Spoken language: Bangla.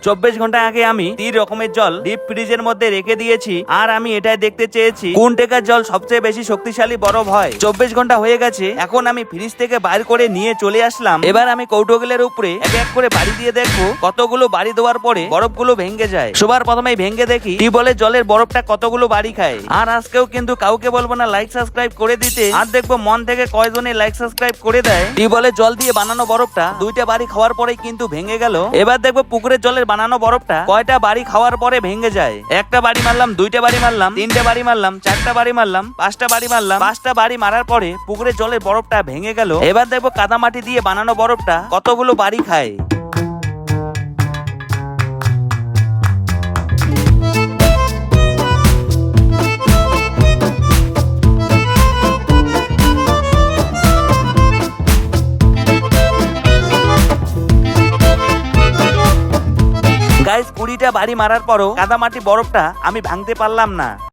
24 ঘন্টা আগে আমি 3 রকমের জল ডিপ ফ্রিজের মধ্যে রেখে দিয়েছি, আর আমি এটাই দেখতে চেয়েছি কোন টেকার জল সবচেয়ে বেশি শক্তিশালী বরফ হয়। 24 ঘন্টা হয়ে গেছে, এখন আমি ফ্রিজ থেকে বাইর করে নিয়ে চলে আসলাম। এবার আমি কৌটোগুলের উপরে এক এক করে বাড়ি দিয়ে দেখবো কতগুলো বাড়ি দেওয়ার পরে বরফগুলো ভেঙে যায়। সবার প্রথমেই ভেঙে দেখি টিউবওয়েলের জলের বরফটা কতগুলো বাড়ি খায়। আর আজকেও কিন্তু কাউকে বলবো না লাইক সাবস্ক্রাইব করে দিতে, আর দেখবো মন থেকে কয়জনে লাইক সাবস্ক্রাইব করে দেয়। টিউবওয়েলের জল দিয়ে বানানো বরফটা 2টা বাড়ি খাওয়ার পরেই কিন্তু ভেঙে গেল। এবার দেখবো পুকুরের জলের বানানো বরফটা কয়টা বাড়ি খাওয়ার পরে ভেঙে যায়। একটা বাড়ি মারলাম, 2টা বাড়ি মারলাম, 3টে বাড়ি মারলাম, 4টা বাড়ি মারলাম, 5টা বাড়ি মারলাম, 5টা বাড়ি মারার পরে পুকুরের জলের বরফটা ভেঙে গেল। এবার দেখবো কাদামাটি দিয়ে বানানো বরফটা কতগুলো বাড়ি খায়। গাইস 20টা বাড়ি মারার পরও কাদামাটি বরফটা আমি ভাঙতে পারলাম না।